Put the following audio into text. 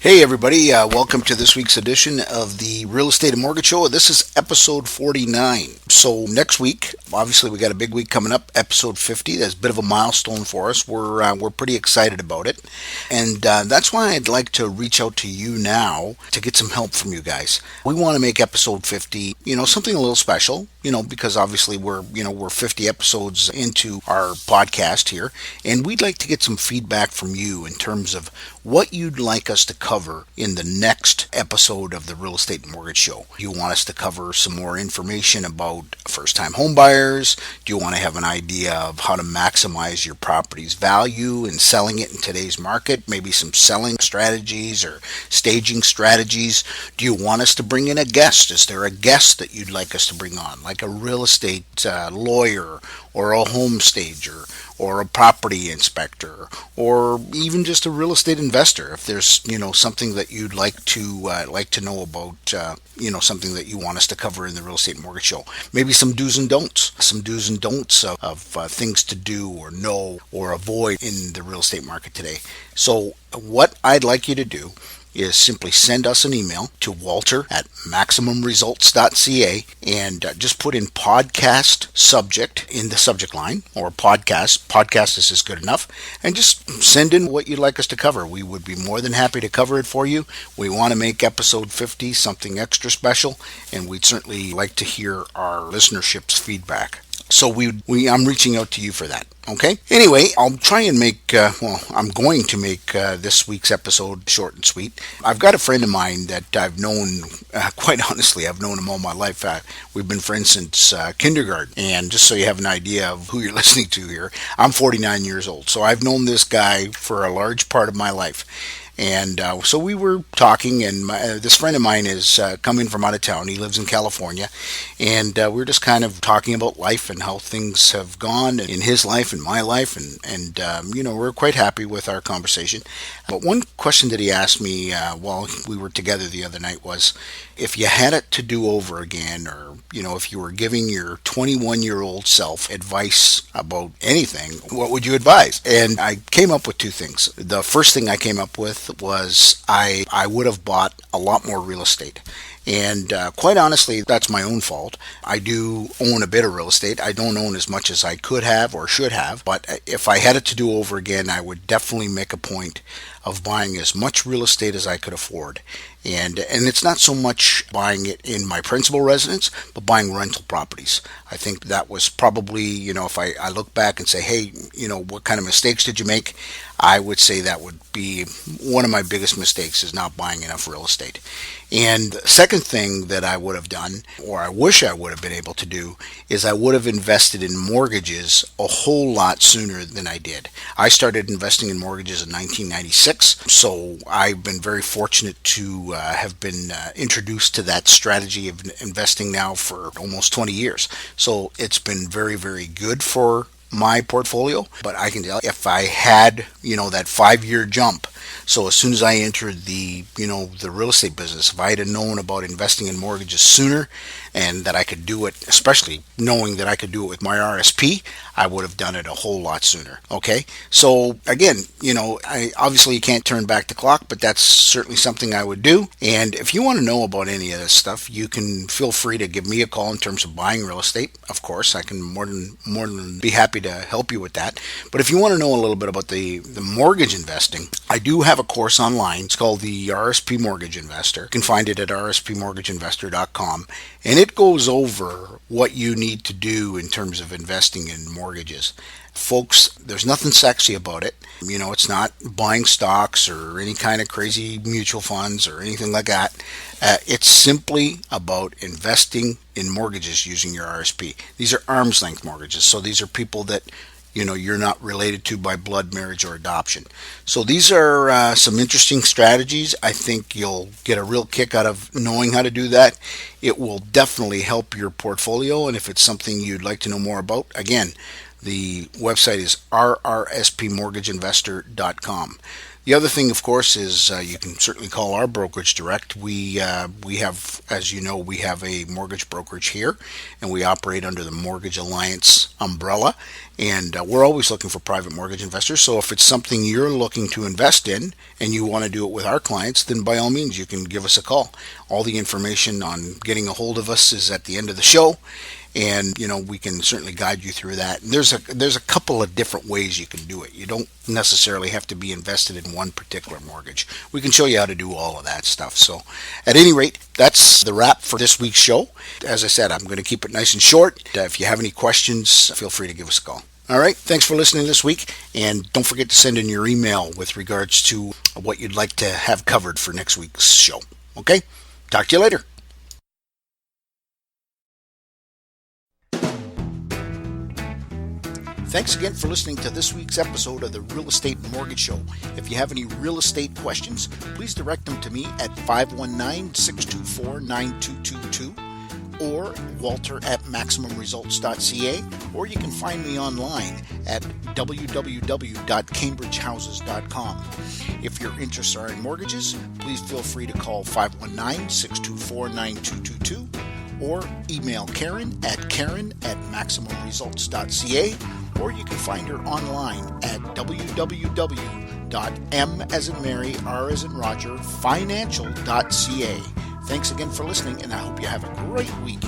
Hey, everybody, welcome to this week's edition of the Real Estate and Mortgage Show. This is episode 49. So, next week, obviously, we got a big week coming up, episode 50. That's a bit of a milestone for us. We're pretty excited about it. And that's why I'd like to reach out to you now to get some help from you guys. We want to make episode 50, something a little special, because obviously we're 50 episodes into our podcast here. And we'd like to get some feedback from you in terms of what you'd like us to cover in the next episode of the Real Estate and Mortgage Show. Do you want us to cover some more information about first-time home buyers? Do you want to have an idea of how to maximize your property's value and selling it in today's market? Maybe some selling strategies or staging strategies? Do you want us to bring in a guest? Is there a guest that you'd like us to bring on, like a real estate lawyer or a home stager or a property inspector or even just a real estate investor? If there's something that you'd like to know about, something that you want us to cover in the Real Estate and Mortgage Show, maybe some do's and don'ts, of things to do or know or avoid in the real estate market today. So what I'd like you to do is simply send us an email to walter@maximumresults.ca and just put in podcast subject in the subject line, or podcast is good enough, and just send in what you'd like us to cover. We would be more than happy to cover it for you. We want to make episode 50 something extra special, and we'd certainly like to hear our listenership's feedback. So I'm reaching out to you for that. Okay. Anyway, I'll try and I'm going to make this week's episode short and sweet. I've got a friend of mine that I've known, quite honestly, I've known him all my life. We've been friends since kindergarten. And just so you have an idea of who you're listening to here, I'm 49 years old. So I've known this guy for a large part of my life. And so we were talking, and this friend of mine is coming from out of town. He lives in California, and we were just kind of talking about life and how things have gone in his life and my life, and we're quite happy with our conversation. But one question that he asked me while we were together the other night was, if you had it to do over again, or if you were giving your 21-year-old self advice about anything, what would you advise? And I came up with two things. The first thing I came up with was I would have bought a lot more real estate. And quite honestly, that's my own fault. I do own a bit of real estate. I don't own as much as I could have or should have. But if I had it to do over again, I would definitely make a point of buying as much real estate as I could afford. And it's not so much buying it in my principal residence, but buying rental properties. I think that was probably, if I look back and say, hey, what kind of mistakes did you make? I would say that would be one of my biggest mistakes, is not buying enough real estate. And the second thing that I would have done, or I wish I would have been able to do, is I would have invested in mortgages a whole lot sooner than I did. I started investing in mortgages in 1996, so I've been very fortunate to have been introduced to that strategy of investing now for almost 20 years. So it's been very, very good for my portfolio. But I can tell you, if I had, that 5-year jump, so as soon as I entered the real estate business, if I had known about investing in mortgages sooner, and that I could do it, especially knowing that I could do it with my RSP, I would have done it a whole lot sooner. Okay. So again, I obviously can't turn back the clock, but that's certainly something I would do. And if you want to know about any of this stuff, you can feel free to give me a call in terms of buying real estate. Of course, I can more than be happy to help you with that. But if you want to know a little bit about the mortgage investing, I do have a course online. It's called the RSP Mortgage Investor. You can find it at rspmortgageinvestor.com. And it goes over what you need to do in terms of investing in mortgages. Folks, there's nothing sexy about it. It's not buying stocks or any kind of crazy mutual funds or anything like that. It's simply about investing in mortgages using your RSP. These are arm's length mortgages. So these are people that you're not related to by blood, marriage, or adoption. So these are some interesting strategies. I think you'll get a real kick out of knowing how to do that. It will definitely help your portfolio. And if it's something you'd like to know more about, again, the website is rrspmortgageinvestor.com. The other thing, of course, is you can certainly call our brokerage direct. We have, as you know, we have a mortgage brokerage here, and we operate under the Mortgage Alliance umbrella. And we're always looking for private mortgage investors. So if it's something you're looking to invest in and you want to do it with our clients, then by all means, you can give us a call. All the information on getting a hold of us is at the end of the show, and we can certainly guide you through that. And there's a couple of different ways you can do it. You don't necessarily have to be invested in one particular mortgage. We can show you how to do all of that stuff. So at any rate, that's the wrap for this week's show. As I said, I'm going to keep it nice and short. If you have any questions, feel free to give us a call. All right, thanks for listening this week, and don't forget to send in your email with regards to what you'd like to have covered for next week's show. Okay, talk to you later. Thanks again for listening to this week's episode of the Real Estate Mortgage Show. If you have any real estate questions, please direct them to me at 519-624-9222 or walter@maximumresults.ca, or you can find me online at www.cambridgehouses.com. If your interests are in mortgages, please feel free to call 519-624-9222 or email Karen@maximumresults.ca, or you can find her online at www.m as in Mary, R as in Roger, financial.ca. Thanks again for listening, and I hope you have a great week.